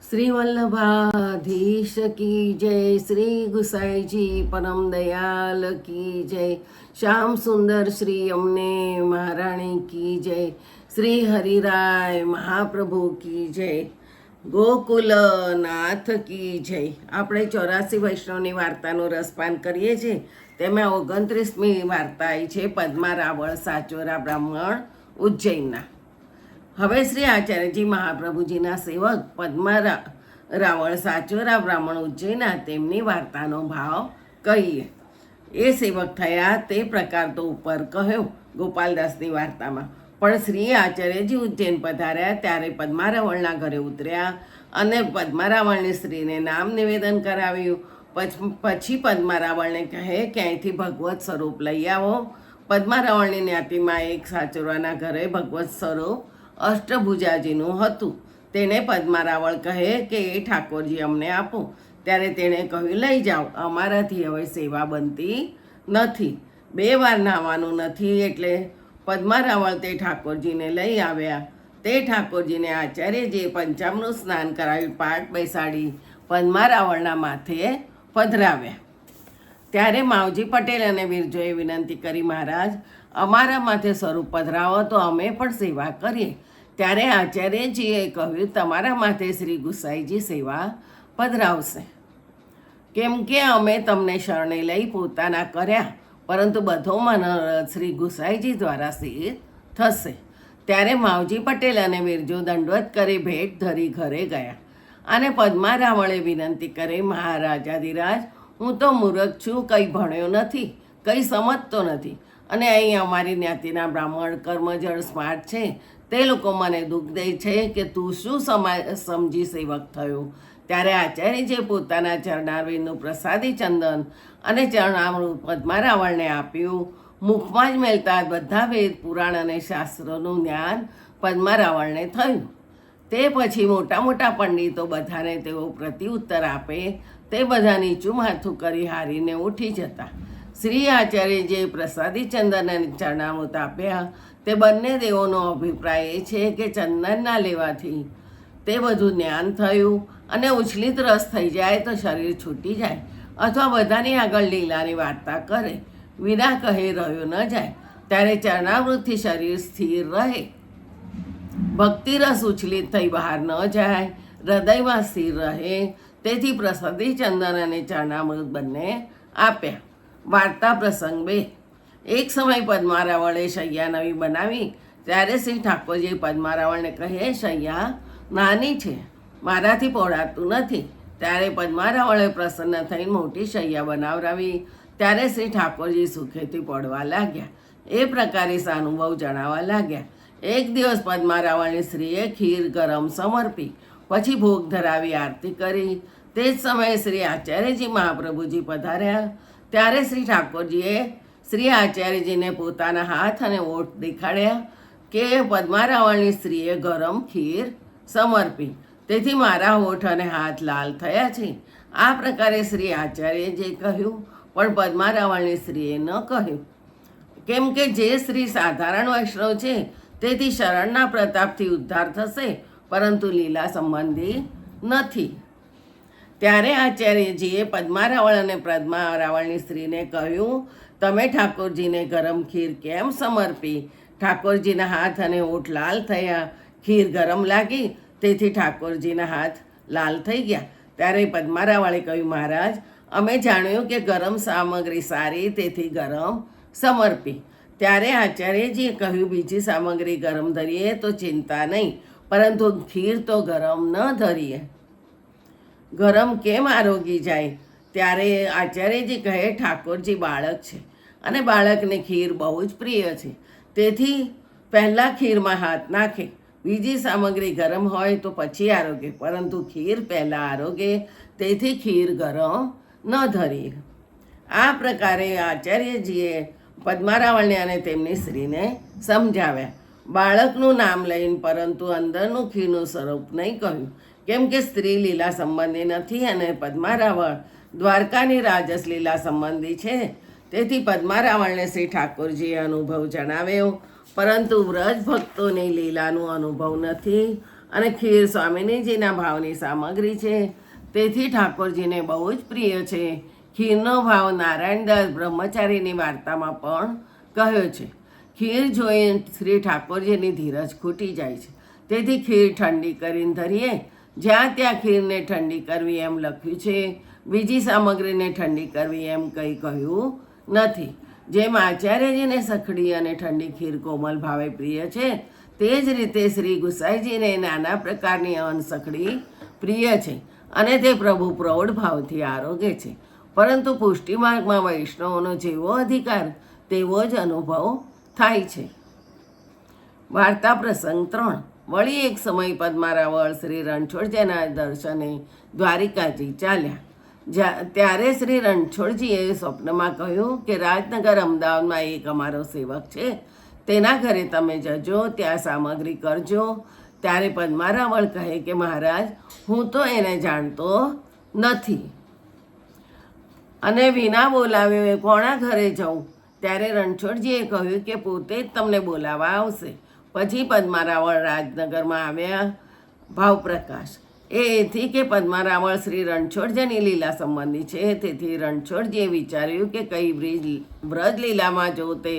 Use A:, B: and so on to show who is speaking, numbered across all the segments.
A: श्री वल्लभाधीश की जय। श्री गुसाई जी परम दयाल की जय। श्याम सुंदर श्री यमुने महाराणी की जय। श्री हरिराय महाप्रभु की जय। ગોકુલ નાથ કી જય। આપણે 84 વૈષ્ણવની વાર્તાનો રસપાન કરીએ છીએ। તેમાં 29મી વાર્તા આવી છે પદ્મા રાવળ સાચોરા બ્રાહ્મણ ઉજ્જૈનના। હવે શ્રી આચાર્યજી મહાપ્રભુજીના સેવક પદ્મા રાવળ સાચોરા બ્રાહ્મણ ઉજ્જૈનના તેમની વાર્તાનો ભાવ કહીએ। એ સેવક થયા તે પ્રકાર તો ઉપર કહ્યો ગોપાલદાસની વાર્તામાં, પણ શ્રી આચાર્યજી ઉજ્જૈન પધાર્યા ત્યારે પદ્મા રાવળના ઘરે ઉતર્યા અને પદ્મા રાવળની સ્ત્રીને નામ નિવેદન કરાવ્યું। પછી પદ્મા રાવળને કહે કે અહીંથી ભગવત સ્વરૂપ લઈ આવો। પદ્મા રાવળની જ્ઞાતિમાં એક સાચોરાના ઘરે ભગવત સ્વરૂપ અષ્ટભુજાજીનું હતું। તેણે પદ્મા રાવળ કહે કે એ ઠાકોરજી અમને આપો। ત્યારે તેણે કહ્યું, લઈ જાઓ, અમારાથી હવે સેવા બનતી નથી, 2 વાર નાહવાનું નથી। એટલે પદ્મા રાવળ તે ઠાકોરજીને લઈ આવ્યા। તે ઠાકોરજીને આચાર્યજીએ પંચામૃત સ્નાન કરાવી પાટ બેસાડી પદ્મા રાવળના માથે પધરાવ્યા। ત્યારે માવજી પટેલ અને વિરજોએ વિનંતી કરી, મહારાજ અમારા માથે સ્વરૂપ પધરાવો તો અમે પણ સેવા કરીએ। ત્યારે આચાર્યજીએ કહ્યું, તમારા માથે શ્રી ગુસાઈજી સેવા પધરાવશે, કેમ કે અમે તમને શરણે લઈ પોતાના કર્યા, પરંતુ બધો મનોરથ શ્રી ગુસાઈજી દ્વારા સિદ્ધ થશે। ત્યારે માવજી પટેલ અને વિરજો દંડવત કરી ભેટ ધરી ઘરે ગયા અને પદ્મા રાવળે વિનંતી કરી, મહારાજાધિરાજ હું તો મૂર્ખ છું, કંઈ ભણ્યો નથી, કંઈ સમજતો નથી, અને અહીં અમારી જ્ઞાતિના બ્રાહ્મણ કર્મજળ સ્માર્ટ છે, તે લોકો મને દુઃખ દે છે કે તું શું સમજી સેવક થયો। ત્યારે આચાર્યજીએ પોતાના ચરણારવિંદનું પ્રસાદી ચંદન અને ચરણામૃત પદ્મા રાવળને આપ્યું। મુખમાં જ મેલતા બધા વેદ પુરાણ અને શાસ્ત્રોનું જ્ઞાન પદ્મા રાવળને થયું। તે પછી મોટા મોટા પંડિતો બધાને તેઓ પ્રત્યુત્તર આપે તે બધા નીચું માથું કરી હારીને ઉઠી જતા। શ્રી આચાર્યજીએ પ્રસાદી ચંદન અને ચરણામૃત આપ્યા। તે બંને દેવોનો અભિપ્રાય એ છે કે ચંદનના લેવાથી તે બધું જ્ઞાન થયું અને ઉછલિત રસ થઈ જાય તો શરીર છૂટી જાય, અથવા બધાની આગળ લીલાની વાર્તા કરે, વિના કહે રહ્યો ન જાય। ત્યારે ચરણામૃતથી શરીર સ્થિર રહે, ભક્તિ રસ ઉછલિત થઈ બહાર ન જાય, હૃદયમાં સ્થિર રહે। તેથી પ્રસાદી ચંદન અને ચરણામૃત બંને આપ્યા। વાર્તા પ્રસંગ 2। એક સમય પદ્મા રાવળે શૈયા નવી બનાવી। ત્યારે શ્રી ઠાકોરજીએ પદ્મા રાવળને કહે, શૈયા નાની છે, મારાથી પહોળાતું નથી। ત્યારે પદ્મા રાવળે પ્રસન્ન થઈને મોટી શૈયા બનાવરાવી। ત્યારે શ્રી ઠાકોરજી સુખેથી પડવા લાગ્યા। એ પ્રકારે સાનુભવ જણાવવા લાગ્યા। એક દિવસ પદ્મા રાવળની સ્ત્રીએ ખીર ગરમ સમર્પી, પછી ભોગ ધરાવી આરતી કરી। તે જ સમયે શ્રી આચાર્યજી મહાપ્રભુજી પધાર્યા। ત્યારે શ્રી ઠાકોરજીએ શ્રી આચાર્યજીને પોતાના હાથ અને ઓઠ દેખાડ્યા કે પદ્મા રાવળની સ્ત્રીએ ગરમ ખીર સમર્પી, તેથી મારા ઓઠ અને હાથ લાલ થયા છે। આ પ્રકારે શ્રી આચાર્યજીએ કહ્યું, પણ પદ્મા રાવળની સ્ત્રીએ ન કહ્યું, કેમ કે જે સ્ત્રી સાધારણ વૈષ્ણવ છે તેથી શરણના પ્રતાપથી ઉદ્ધાર થશે, પરંતુ લીલા સંબંધી નથી। ત્યારે આચાર્યજીએ પદ્મા રાવળ અને પદ્મા રાવળની સ્ત્રીને કહ્યું, તમે ઠાકોરજીને ગરમ ખીર કેમ સમર્પી? ઠાકોરજીના હાથ અને ઓઠ લાલ થયા, ખીર ગરમ લાગી, તેથી ઠાકોરજીના હાથ લાલ થઈ ગયા। ત્યારે પદ્મા રાવળે કહ્યું, મહારાજ અમે જાણ્યું કે ગરમ સામગ્રી સારી, તેથી ગરમ સમર્પી। ત્યારે આચાર્યજીએ કહ્યું, બીજી સામગ્રી ગરમ ધરીએ તો ચિંતા નહીં, પરંતુ ખીર તો ગરમ ન ધરીએ, ગરમ કેમ આરોગી જાય? ત્યારે આચાર્યજી કહે, ઠાકોરજી બાળક છે અને બાળકને ખીર બહુ જ પ્રિય છે, તેથી પહેલાં ખીરમાં હાથ નાખે, બીજી સામગ્રી ગરમ હોય તો પછી આરોગે, પરંતુ ખીર પહેલાં આરોગે, તેથી ખીર ગરમ ન ધરીએ। આ પ્રકારે આચાર્યજીએ પદ્મા રાવળને અને તેમની સ્ત્રીને સમજાવ્યા। બાળકનું નામ લઈને, પરંતુ અંદરનું ખીરનું સ્વરૂપ નહીં કહ્યું, કેમ કે સ્ત્રી લીલા સંબંધી નથી અને પદ્મા રાવળ દ્વારકાની રાજસ લીલા સંબંધી છે। તેથી પદ્મા રાવળને શ્રી ઠાકોરજીએ અનુભવ જણાવ્યો, પરંતુ વ્રજ ભક્તોની લીલાનું અનુભવ નથી અને ખીર સ્વામિનીજીના ભાવની સામગ્રી છે, તેથી ઠાકોરજીને બહુ જ પ્રિય છે. ખીરનો ભાવ નારાયણદાસ બ્રહ્મચારીની વાર્તામાં પણ કહ્યો છે. ખીર જોઈ શ્રી ઠાકોરજીની ધીરજ ખૂટી જાય છે, તેથી ખીર ઠંડી કરીને ધરીએ. જ્યાં ત્યાં ખીરને ઠંડી કરવી એમ લખ્યું છે, બીજી સામગ્રીને ઠંડી કરવી એમ કંઈ કહ્યું નથી. જેમ આચાર્યજીને સખડી અને ઠંડી ખીર કોમલ ભાવે પ્રિય છે, તે જ રીતે શ્રી ગુસાઈજીને નાના પ્રકારની અનસખડી પ્રિય છે અને તે પ્રભુ પ્રૌઢ ભાવથી આરોગે છે. પરંતુ પુષ્ટિમાર્ગમાં વૈષ્ણવોનો જેવો અધિકાર તેવો જ અનુભવ થાય છે. વાર્તા પ્રસંગ 3. વળી એક સમય પદ્મારાવળ શ્રી રણછોડજીના દર્શને દ્વારિકાજી ચાલ્યા. ત્યારે શ્રી રણછોડજીએ સ્વપ્નમાં કહ્યું કે રાજનગર અમદાવાદમાં એક અમારો સેવક છે, તેના ઘરે તમે જજો, ત્યાં સામગ્રી કરજો. ત્યારે પદ્મારાવળ કહે કે મહારાજ, હું તો એને જાણતો નથી અને વિના બોલાવ્યો એ કોણા ઘરે જાઉં? ત્યારે રણછોડજીએ કહ્યું કે પોતે જ તમને બોલાવવા આવશે. પછી પદ્મારાવળ રાજનગરમાં આવ્યા. ભાવપ્રકાશ એથી કે પદ્મારાવળ શ્રી રણછોડજીની લીલા સંબંધી છે, તેથી રણછોડજીએ વિચાર્યું કે કઈ વ્રજલીલામાં જો તે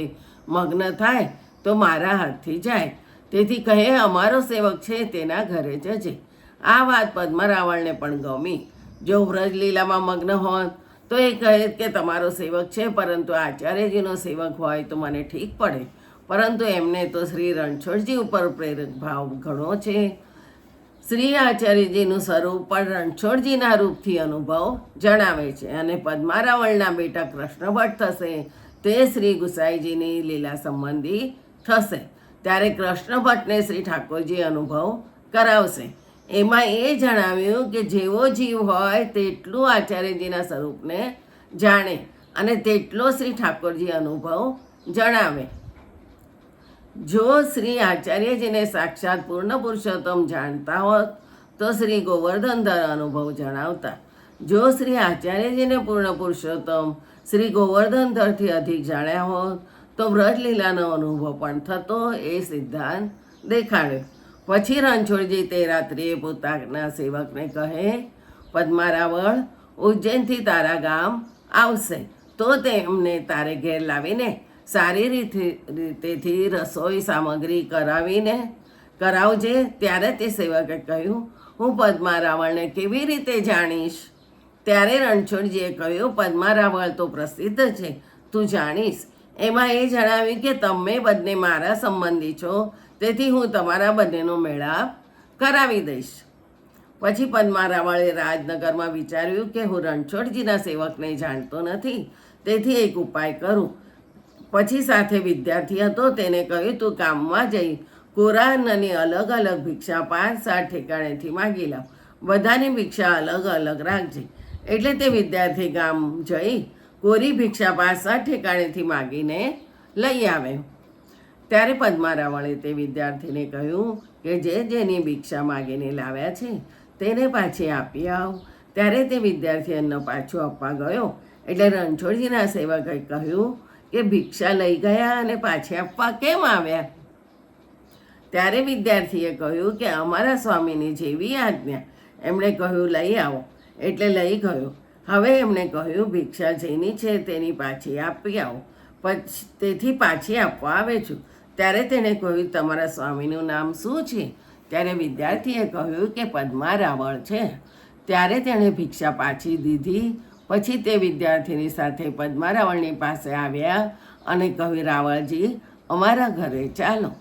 A: મગ્ન થાય તો મારા હાથથી જાય, તેથી કહે અમારો સેવક છે તેના ઘરે જજે. આ વાત પદ્મારાવળને પણ ગમી. જો વ્રજલીલામાં મગ્ન હોત તો એ કહે કે તમારો સેવક છે, પરંતુ આચાર્યજીનો સેવક હોય તો મને ઠીક પડે. પરંતુ એમને તો શ્રી રણછોડજી ઉપર પ્રેરક ભાવ ઘણો છે. શ્રી આચાર્યજીનું સ્વરૂપ પણ રણછોડજીના રૂપથી અનુભવ જણાવે છે અને પદ્મારાવળના બેટા કૃષ્ણ ભટ્ટ થશે તે શ્રી ગુસાઈજીની લીલા સંબંધી થશે. ત્યારે કૃષ્ણ ભટ્ટને શ્રી ઠાકોરજી અનુભવ કરાવશે. એમાં એ જણાવ્યું કે જેવો જીવ હોય તેટલું આચાર્યજીના સ્વરૂપને જાણે અને તેટલો શ્રી ઠાકોરજી અનુભવ જણાવે. જો શ્રી આચાર્યજીને સાક્ષાત પૂર્ણ પુરુષોત્તમ જાણતા હોત તો શ્રી ગોવર્ધનધર અનુભવ જણાવતા. જો શ્રી આચાર્યજીને પૂર્ણ પુરુષોત્તમ શ્રી ગોવર્ધનધરથી અધિક જાણ્યા હોત તો વ્રજલીલાનો અનુભવ પણ થતો, એ સિદ્ધાંત દેખાડ્યો. પછી રણછોડજી તે રાત્રિએ પોતાના સેવકને કહે, પદ્મારાવળ ઉજ્જૈનથી તારા ગામ આવશે તો તેમને તારે ઘેર લાવીને સારી રીતેથી રસોઈ સામગ્રી કરાવજે. ત્યારે તે સેવકે કહ્યું, હું પદ્મારાવળને કેવી રીતે જાણીશ? ત્યારે રણછોડજીએ કહ્યું, પદ્મારાવળ તો પ્રસિદ્ધ છે, તું જાણીશ. એમાં એ જણાવ્યું કે તમે બંને મારા સંબંધી છો, તેથી હું તમારા બંનેનો મેળાપ કરાવી દઈશ. પછી પદ્મારાવળે રાજનગરમાં વિચાર્યું કે હું રણછોડજીના સેવકને જાણતો નથી, તેથી એક ઉપાય કરું. પછી સાથે વિદ્યાર્થી હતો, તેને કહ્યું, તું કામમાં જઈ કોરા અન્નની અલગ અલગ ભિક્ષા 5-7 ઠેકાણેથી માગી લાવ. બધાની ભિક્ષા અલગ અલગ રાખજે. એટલે તે વિદ્યાર્થી ગામ જઈ કોરી ભિક્ષા 5-7 ઠેકાણેથી માગીને લઈ આવે. ત્યારે પદ્મારાવળે તે વિદ્યાર્થીને કહ્યું કે જેની ભિક્ષા માગીને લાવ્યા છે તેને પાછી આપી આવ. ત્યારે તે વિદ્યાર્થી અન્ન પાછું આપવા ગયો. એટલે રણછોડજીના સેવકે કહ્યું કે ભિક્ષા લઈ ગયા અને પાછી આપવા કેમ આવ્યા? ત્યારે વિદ્યાર્થીએ કહ્યું કે અમારા સ્વામીની જેવી આજ્ઞા. એમણે કહ્યું લઈ આવો. એટલે લઈ ગયો. હવે એમણે કહ્યું ભિક્ષા જેની છે તેની પાછી આપી આવો, તેથી પાછી આપવા આવે છું. ત્યારે તેણે કહ્યું, તમારા સ્વામીનું નામ શું છે? ત્યારે વિદ્યાર્થીએ કહ્યું કે પદ્મારાવળ છે. ત્યારે તેણે ભિક્ષા પાછી દીધી. પછી તે વિદ્યાર્થીની સાથે પદ્મારાવળની પાસે આવ્યા અને કહ્યું, રાવળજી, અમારા ઘરે ચાલો,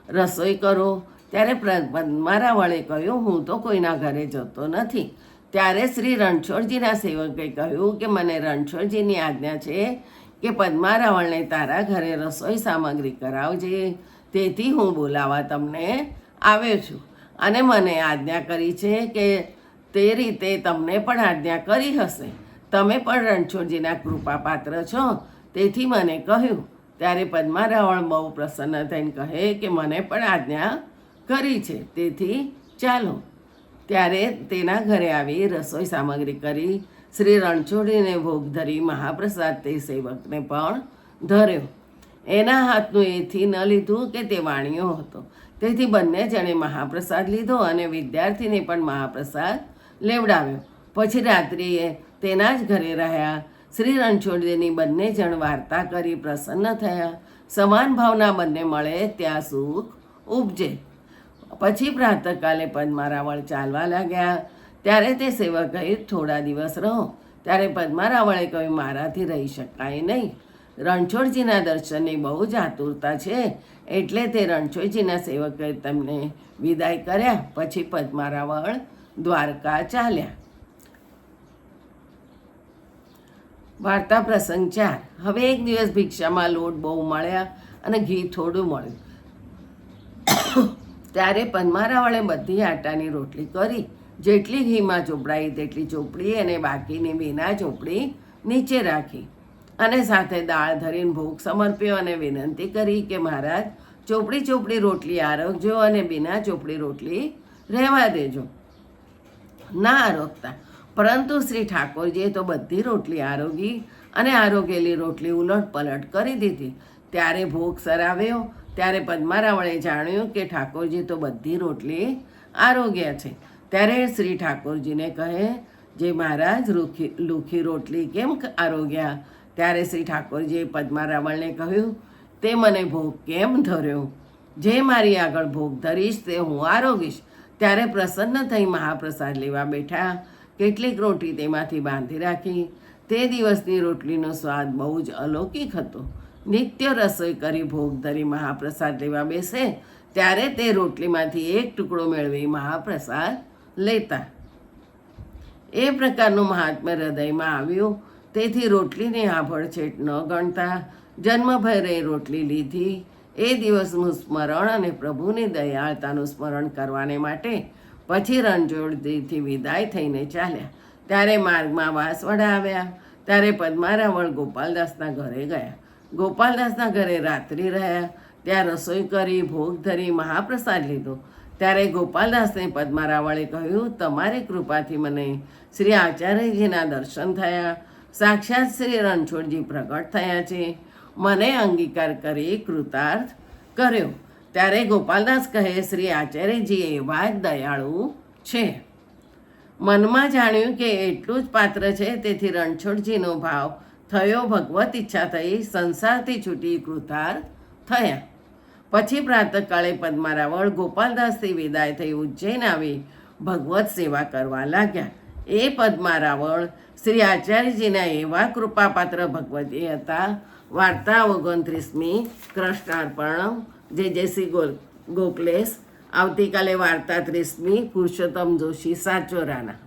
A: રસોઈ કરો. ત્યારે પદ્મારાવળે કહ્યું, હું તો કોઈના ઘરે જતો નથી. ત્યારે શ્રી રણછોડજીના સેવકે કહ્યું કે મને રણછોડજીની આજ્ઞા છે કે પદ્મારાવળને તારા ઘરે રસોઈ સામગ્રી કરાવજે, તેથી હું બોલાવવા તમને આવ્યો છું. અને મને આજ્ઞા કરી છે કે તે રીતે તમને પણ આજ્ઞા કરી હશે. તમે પણ રણછોડજીના કૃપાપાત્ર છો, તેથી મને કહ્યું. ત્યારે પદ્મારાવળ બહુ પ્રસન્ન થઈને કહે કે મને પણ આજ્ઞા કરી છે, તેથી ચાલો. ત્યારે તેના ઘરે આવી રસોઈ સામગ્રી કરી શ્રી રણછોડીને ભોગ ધરી મહાપ્રસાદ તે સેવકને પણ ધર્યો. એના હાથનું એથી ન લીધું કે તે વાણિયો હતો. તેથી બંને જણે મહાપ્રસાદ લીધો અને વિદ્યાર્થીને પણ મહાપ્રસાદ લેવડાવ્યો. પછી રાત્રિએ તેના જ ઘરે રહ્યા. શ્રી રણછોડજીની બંને જણ વાર્તા કરી પ્રસન્ન થયા. સમાન ભાવના બંને મળે ત્યાં સુખ ઉપજે. પછી પ્રાતઃકાલે પદ્મારાવળ ચાલવા લાગ્યા. ત્યારે તે સેવક કહ્યું, થોડા દિવસ રહો. ત્યારે પદ્મારાવળે કહ્યું, મારાથી રહી શકાય નહીં. રણછોડજીના દર્શનની બહુ જ આતુરતા છે. એટલે તે રણછોડજીના સેવકે તેમને વિદાય કર્યા. પછી પદ્મારાવળ દ્વારકા ચાલ્યા. વાર્તા પ્રસંગ 4. હવે એક દિવસ ભિક્ષામાં લોટ બહુ મળ્યા અને ઘી થોડું મળ્યું. ત્યારે પદ્મારાવળે બધી આટાની રોટલી કરી. જેટલી ઘીમાં ચોપડાઈ તેટલી ચોપડી અને બાકીની વિના ચોપડી નીચે રાખી અને સાથે દાળ ધરીને ભોગ સમર્પ્યો અને વિનંતી કરી કે મહારાજ, ચોપડી ચોપડી રોટલી આરોગજો અને વિના ચોપડી રોટલી રહેવા દેજો. ના આરોગતા, પરંતુ શ્રી ઠાકોરજીએ તો બધી રોટલી આરોગી અને આરોગેલી રોટલી ઉલટ પલટ કરી દીધી. ત્યારે ભોગ સરાવ્યો. ત્યારે પદ્મારાવળે જાણ્યું કે ઠાકોરજી તો બધી રોટલી આરોગ્યા છે. ત્યારે શ્રી ઠાકોરજીને કહે, જે મહારાજ લુખી રોટલી કેમ આરોગ્યા? ત્યારે શ્રી ઠાકોરજીએ પદ્મારાવળને કહ્યું, તે મને ભોગ કેમ ધર્યો? જે મારી આગળ ભોગ ધરીશ તે હું આરોગીશ. ત્યારે પ્રસન્ન થઈ મહાપ્રસાદ લેવા બેઠા. કેટલીક રોટી તેમાંથી બાંધી રાખી. તે દિવસની રોટલીનો સ્વાદ બહુ જ અલૌકિક હતો. નિત્ય રસોઈ કરી ભોગ ધરી મહાપ્રસાદ લેવા બેસે ત્યારે તે રોટલીમાંથી એક ટુકડો મેળવી મહાપ્રસાદ લેતા. એ પ્રકારનું મહાત્મ્ય હૃદયમાં આવ્યું. તેથી રોટલીને આભડછેટ ન ગણતા જન્મભરે રોટલી લીધી. એ દિવસનું સ્મરણ અને પ્રભુની દયાળતાનું સ્મરણ કરવાને માટે પછી રણછોડજીથી વિદાય થઈને ચાલ્યા. ત્યારે માર્ગમાં વાસવડા આવ્યા. ત્યારે પદ્મારાવળ ગોપાલદાસના ઘરે ગયા. ગોપાલદાસના ઘરે રાત્રિ રહ્યા. ત્યાં રસોઈ કરી ભોગ ધરી મહાપ્રસાદ લીધો. ત્યારે ગોપાલદાસને પદ્મારાવળે કહ્યું, તમારી કૃપાથી મને શ્રી આચાર્યજીના દર્શન થયા. સાક્ષાત શ્રી રણછોડજી પ્રગટ થયા છે. મને અંગીકાર કરી કૃતાર્થ કર્યો. ત્યારે ગોપાલદાસ કહે, શ્રી આચાર્યજી એવા જ દયાળુ છે. મનમાં જાણ્યું કે એટલું જ પાત્ર છે. તેથી રણછોડજીનો ભાવ થયો. ભગવત ઈચ્છા થઈ. સંસારથી છૂટી કૃતાર્થ થયા. પછી પ્રાતઃકાળે પદ્મારાવળ ગોપાલદાસથી વિદાય થઈ ઉજ્જૈન આવી ભગવત સેવા કરવા લાગ્યા. એ પદ્મારાવળ શ્રી આચાર્યજીના એવા કૃપાપાત્ર ભગવતી હતા. વાર્તા 29મી. કૃષ્ણાર્પણમ. જય શ્રી ગોખલેશ. આવતીકાલે વાર્તા 30મી. પુરુષોત્તમ જોશી સાચોરાના.